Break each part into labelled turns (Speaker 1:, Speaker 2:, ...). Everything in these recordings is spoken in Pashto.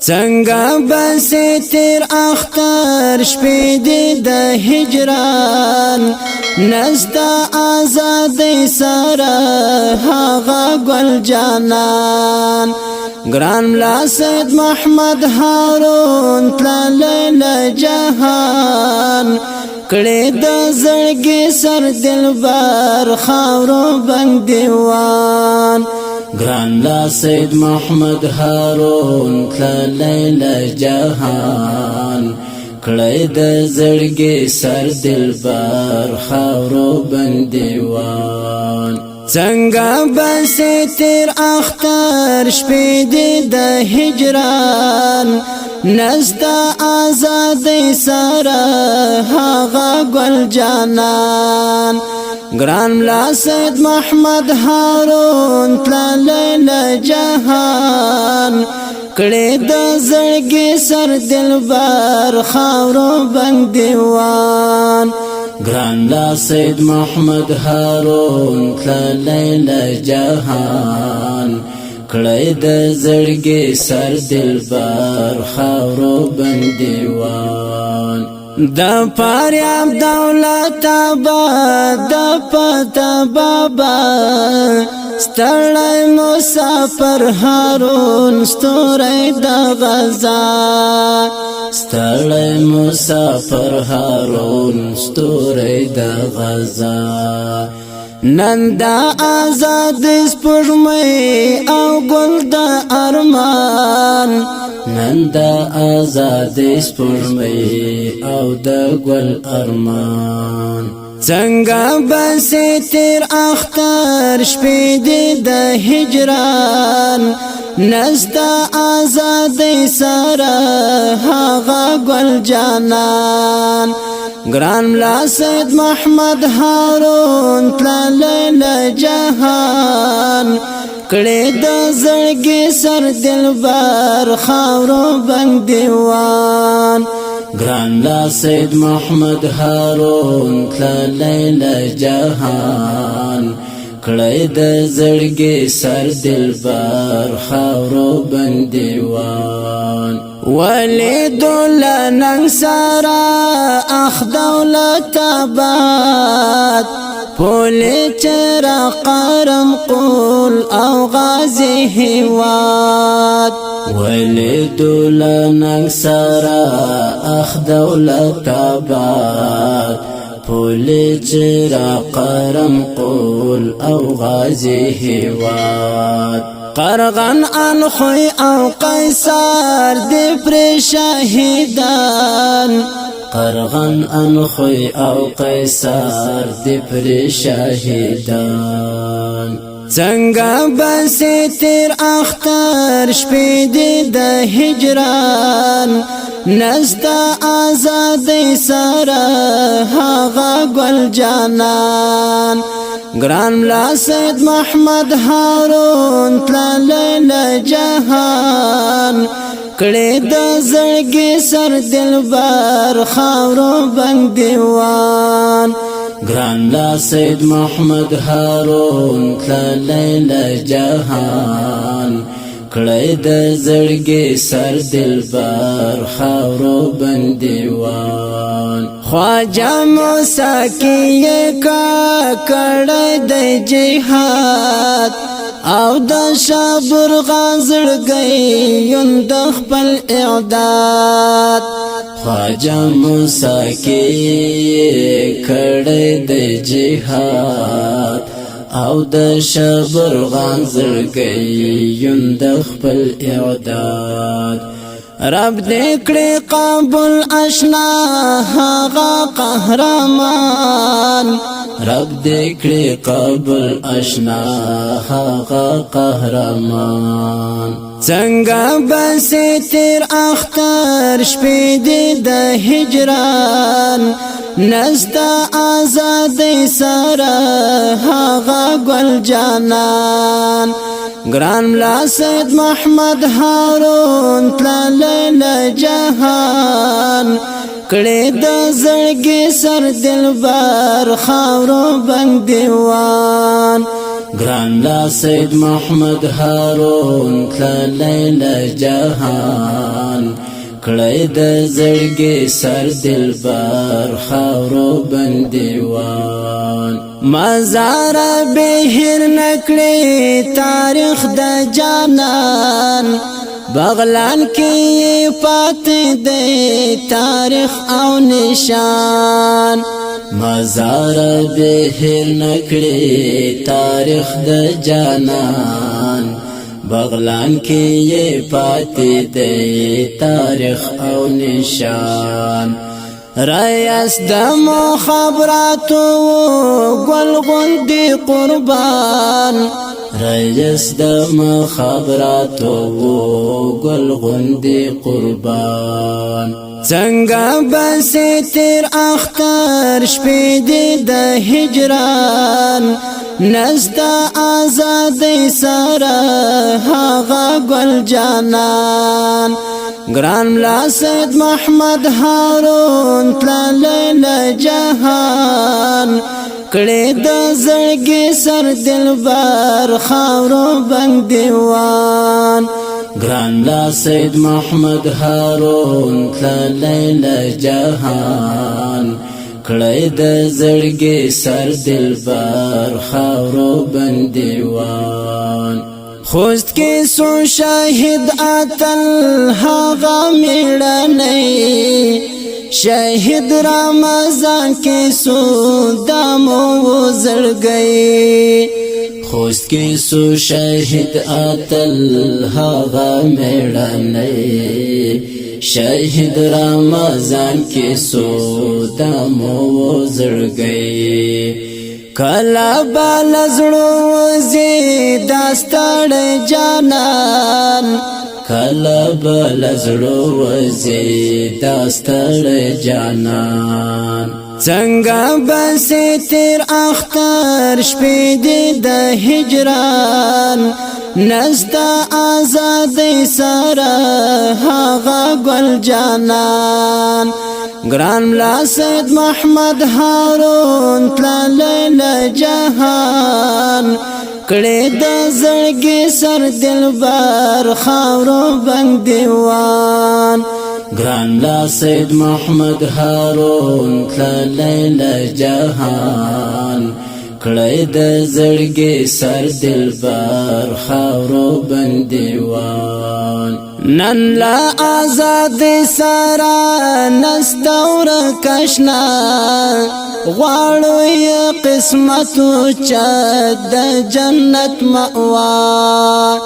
Speaker 1: څنګه بس تیر اختر شپې دې د هجران نستا آزادۍ سره هغه ګل جانان ګران ملا سید محمد هارون تللی له جهان کړي د زړګي سر دلبر خاورو بندیوان ګران ملا سید محمد هارون تللی له جهان کړي د زړګي سر دلبر خاورو بندیوان څنګه بس تیر اختر شپې دې د هجران نستا آزادۍ سره هغه ګل جانان ګران ملا سید محمد هارون تللی له جهان کړي د زړګي سر دلبر خاورو بندیوان ګران ملا سید محمد هارون تللی له جهان کړي د زړګي سر دلبر خاورو بندیوان د فاریاب دولت آباد د پتا بابا ستړی مسافر هارون ستوری د غزا ستړی مسافر هارون ستوری د غزا نن دا آزاد سپوږمۍ او ګل د ارمان نن دا آزاد سپوږمۍ او د ګل ارمان څنګه بس تیر اختر شپې دې د هجران نستا آزادۍ سره هغه ګل جانان ګران ملا سید محمد هارون تللی له جهان کړي د زړګي سر دلبر خاورو بندیوان ګران ملا سید محمد هارون تللی له جهان کړي د زړګي سر دلبر خاورو بندیوان ولی دولا ننگ سارا اخ دولت آباد پولی چرا قرم قول او غازی هواد ولی دولا ننگ سارا اخ دولت آباد پولی چرا قرم قول او غازی هواد قرغن انخوی او قیصر دی پر شاهدان قرغن انخوی او قیصر دی پر شاهدان څنګه بس تیر اختر شپې دې د هجران نستا آزادۍ سره هغه ګل جانان ګران ملا سید محمد هارون تللی له جهان کړي د زړګي سر دلبر خاورو بندیوان ګران ملا سید محمد هارون تللی له جهان کړي د زړګي سر دلبر خاورو بندیوان خواجه موسی کی کا کړي د جهاد او د شابر غازړ گئی یون د خپل اعداد خواجه موسی کی کړي د جهاد او د شبر غازړ گئی یون د خپل اعداد رب دې کړې قبول آشنا هغه قهرمان رب دې کړې قبول آشنا هغه قهرمان څنګه بس تیر اختر شپې دې د هجران نستا آزادۍ سره هغه ګل جانان ګران ملا سید محمد هارون تللی له جهان کړي د زړګي سر دلبر خاورو بندیوان ګران ملا سید محمد هارون تللی له جهان کړی د زړګي سر دلبر خاورو بندیوان مزار بهر نکړي تاریخ د جانان بغلان کی پاتې دی تاریخ او نشان مزار بهر نکړي تاریخ د جانان بغلان کی پاتې دی تاریخ او نشان رئیس د مخابراتو ګل غوندې قربان رئیس د مخابراتو ګل غوندې قربان څنګه بس تیر اختر شپې دې د هجران نستا آزادی سره هغه ګل جانان ګران ملا سید محمد هارون تللی له جهان کړي د زړګي سر دلبر خاورو بندیوان ګران ملا سید محمد هارون تللی له جهان کړي د زړګي سر دلبر خاورو بندیوان خوست کې سو شاهد اتل هغه میړنی شهید رمضان کې سو دمو زړګي خوست کې سو شهید اتل هغه میړنی شهید رمضان کې سو دمو زړګي کلا بال زړو وزي داستړ جانان کلا بال زړو وزي داستړ جانان څنګه بس تیر اختر شپې دې د هجران نستا آزادی سره هغه ګل جانان ګران ملا سید محمد هارون تللی له جهان کړي د زړګي سر دلبر خاورو بندیوان ګران ملا سید محمد هارون تللی له جهان کړي د زړګي سر دلبر خاورو بندیوان نن لا آزاد سارا نستور کشنا غواړو یې قسمت چد د جنت مأوا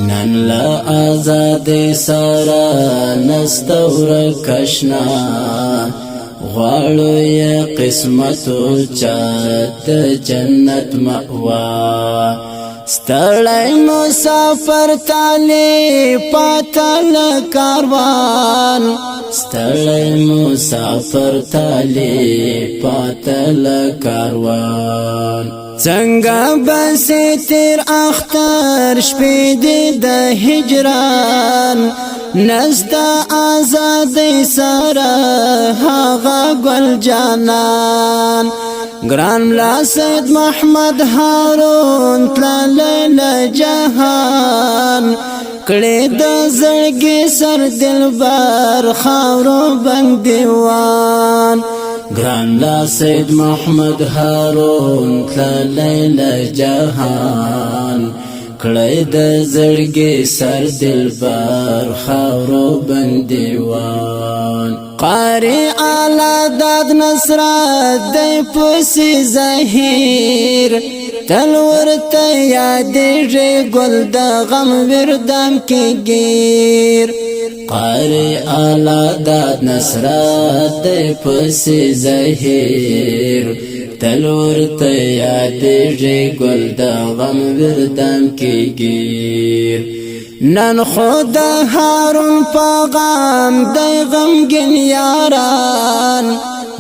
Speaker 1: نن لا آزاد سارا نستور کشنا غواړو یې قسمت چد جنت مأوا ستړی مسافر تالی پاتل کاروان ستړی مسافر تالی پاتل کاروان څنګه بس تیر اختر شپې دې د هجران نستا آزادی سره هغه ګل جانان ګران ملا سید محمد هارون تللی له جهان کړي د زړګي سر دلبر خاورو بندیوان ګران ملا سید محمد هارون تللی له جهان کړي د زړګي سر دلبر خاورو بندیوان قاری اعلی داد نصرت دی پسی ظهیر تل ورته یادېږي ګل د غم وردام کې گیر قاری اعلی داد نصرت دی پسی ظهیر تل ورته یادېږي ګل د غم وردام کې گیر نن خود هارون پیغام دی غمگین یاران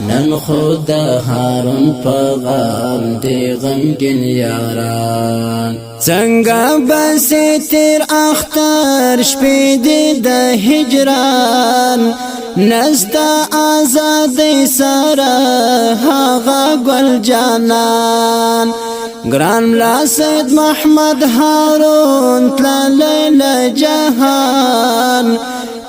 Speaker 1: نن خود هارون پیغام دی غمگین یاران څنګه بس تیر اختر شپې دې د هجران نستا آزادی سره هغه ګل جانان ګران ملا سید محمد هارون تللی له جهان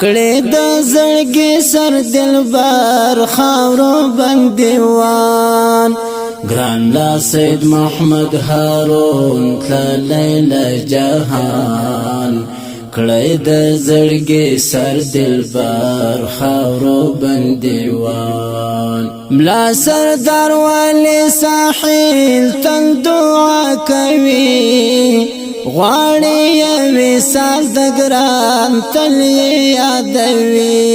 Speaker 1: کړي د زړګي سر دلبر خاورو بندیوان ګران لا سید محمد هارون تللی له جهان کړي د زړګي سر دلبر خاورو بندیوان ملا سردار ولی ساحل تل دعا کوي غواړي یوې سال د ګران تل یادوي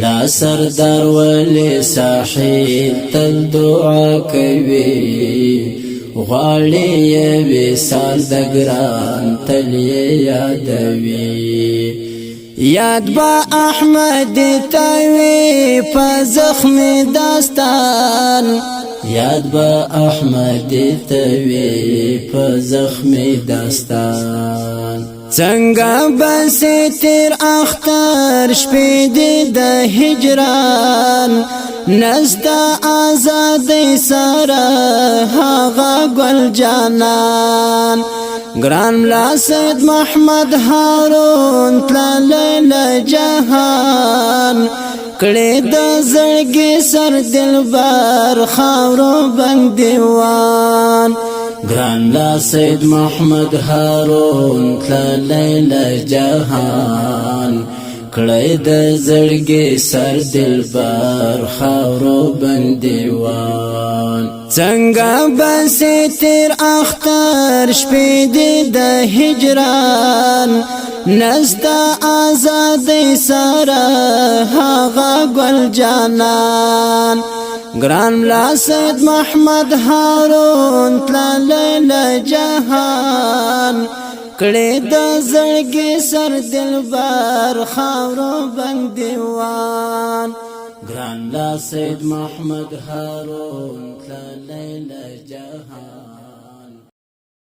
Speaker 1: لا سردار ولی ساحل تل دعا کوي غواړي یوې سال د ګران تل یادوي یاد با احمد تاوی په زخمی داستان یاد با احمد تاوی په زخمی داستان څنګه بس تیر اختر شپې د هجران نستا آزادی سره هغه ګل جانان ګران ملا سید محمد هارون تللی له جهان کړي د زړګي سر دلبر خاورو بندیوان ګران ملا سید محمد هارون تللی له جهان کړي د زړګي سر دلبر خاورو بندیوان څنګه بس تیر اختر شپې د هجران نستا آزادی سره هغه ګل جانان ګران ملا سید محمد هارون تللی له جهان کړي د زړګي سر دلبر خاورو بندیوان ګران لا سید محمد هارون تللی له جهان